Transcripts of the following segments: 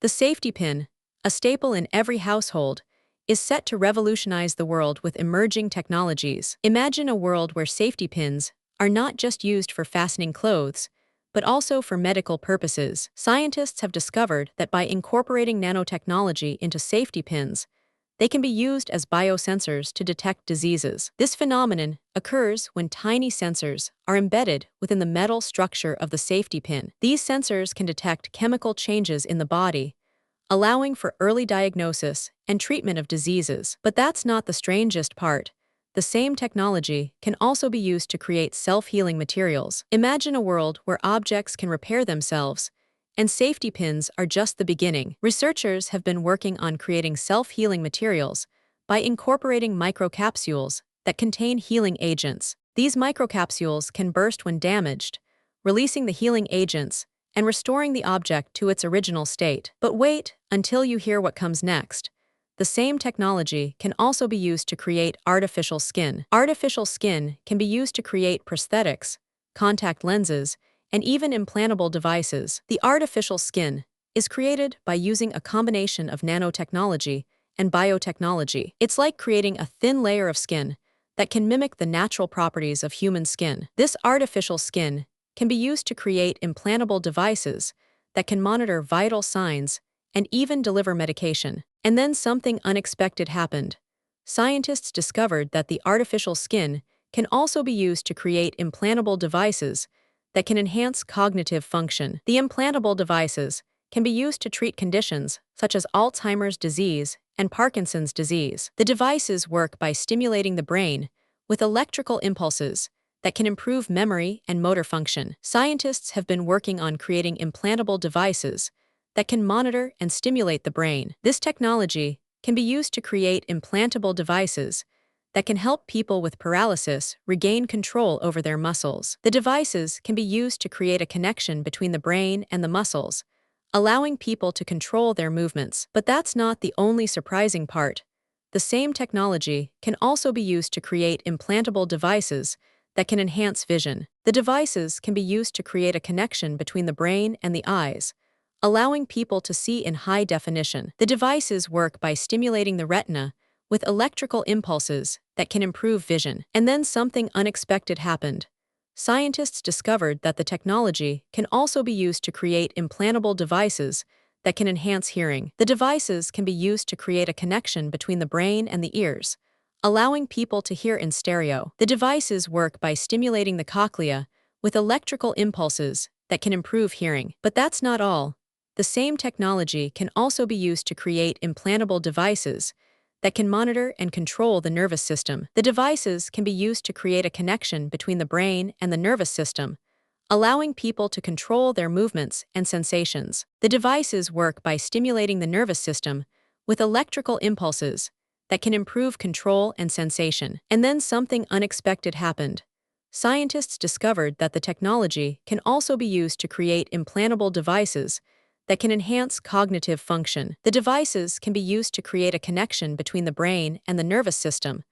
The safety pin, a staple in every household, is set to revolutionize the world with emerging technologies. Imagine a world where safety pins are not just used for fastening clothes, but also for medical purposes. Scientists have discovered that by incorporating nanotechnology into safety pins, they can be used as biosensors to detect diseases. This phenomenon occurs when tiny sensors are embedded within the metal structure of the safety pin. These sensors can detect chemical changes in the body, allowing for early diagnosis and treatment of diseases. But that's not the strangest part. The same technology can also be used to create self-healing materials. Imagine a world where objects can repair themselves, and safety pins are just the beginning. Researchers have been working on creating self-healing materials by incorporating microcapsules that contain healing agents. These microcapsules can burst when damaged, releasing the healing agents and restoring the object to its original state. But wait until you hear what comes next. The same technology can also be used to create artificial skin. Artificial skin can be used to create prosthetics, contact lenses, and even implantable devices. The artificial skin is created by using a combination of nanotechnology and biotechnology. It's like creating a thin layer of skin that can mimic the natural properties of human skin. This artificial skin can be used to create implantable devices that can monitor vital signs and even deliver medication. And then something unexpected happened. Scientists discovered that the artificial skin can also be used to create implantable devices that can enhance cognitive function. The implantable devices can be used to treat conditions such as Alzheimer's disease and Parkinson's disease. The devices work by stimulating the brain with electrical impulses that can improve memory and motor function. Scientists have been working on creating implantable devices that can monitor and stimulate the brain. This technology can be used to create implantable devices that can help people with paralysis regain control over their muscles. The devices can be used to create a connection between the brain and the muscles, allowing people to control their movements. But that's not the only surprising part. The same technology can also be used to create implantable devices that can enhance vision. The devices can be used to create a connection between the brain and the eyes, allowing people to see in high definition. The devices work by stimulating the retina with electrical impulses that can improve vision. And then something unexpected happened. Scientists discovered that the technology can also be used to create implantable devices that can enhance hearing. The devices can be used to create a connection between the brain and the ears, allowing people to hear in stereo. The devices work by stimulating the cochlea with electrical impulses that can improve hearing. But that's not all. The same technology can also be used to create implantable devices that can monitor and control the nervous system. The devices can be used to create a connection between the brain and the nervous system, allowing people to control their movements and sensations. The devices work by stimulating the nervous system with electrical impulses that can improve control and sensation. And then something unexpected happened. Scientists discovered that the technology can also be used to create implantable devices that can enhance cognitive function. The devices can be used to create a connection between the brain and the nervous system,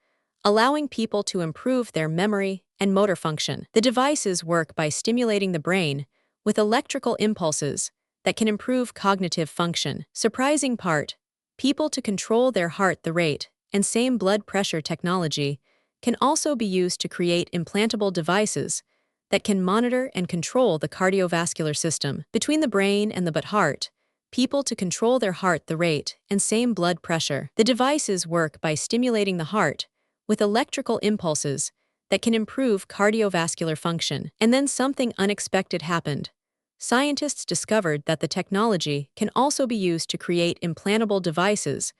allowing people to improve their memory and motor function. The devices work by stimulating the brain with electrical impulses that can improve cognitive function. Surprising part, people to control their heart rate and same blood pressure technology can also be used to create implantable devices that can monitor and control the cardiovascular system. Between the brain and the heart, people to control their heart rate and same blood pressure. The devices work by stimulating the heart with electrical impulses that can improve cardiovascular function. And then something unexpected happened. Scientists discovered that the technology can also be used to create implantable devices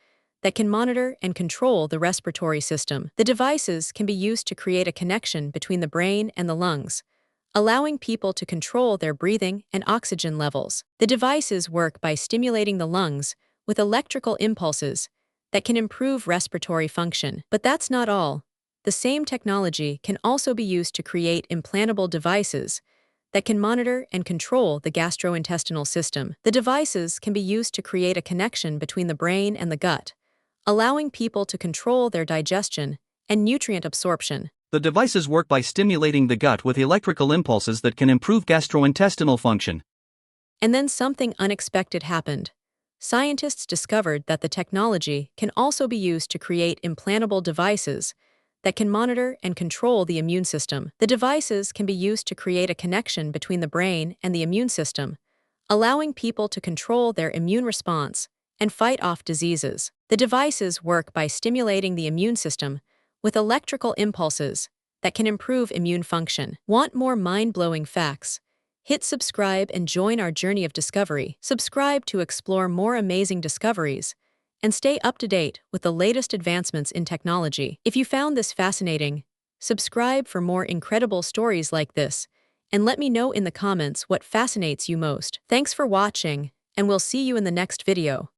that can monitor and control the respiratory system. The devices can be used to create a connection between the brain and the lungs, allowing people to control their breathing and oxygen levels. The devices work by stimulating the lungs with electrical impulses that can improve respiratory function. But that's not all. The same technology can also be used to create implantable devices that can monitor and control the gastrointestinal system. The devices can be used to create a connection between the brain and the gut, allowing people to control their digestion and nutrient absorption. The devices work by stimulating the gut with electrical impulses that can improve gastrointestinal function. And then something unexpected happened. scientists discovered that the technology can also be used to create implantable devices that can monitor and control the immune system. The devices can be used to create a connection between the brain and the immune system, allowing people to control their immune response and fight off diseases. The devices work by stimulating the immune system with electrical impulses that can improve immune function. Want more mind-blowing facts? Hit subscribe and join our journey of discovery. Subscribe to explore more amazing discoveries and stay up to date with the latest advancements in technology. If you found this fascinating, subscribe for more incredible stories like this, and let me know in the comments what fascinates you most. Thanks for watching, and we'll see you in the next video.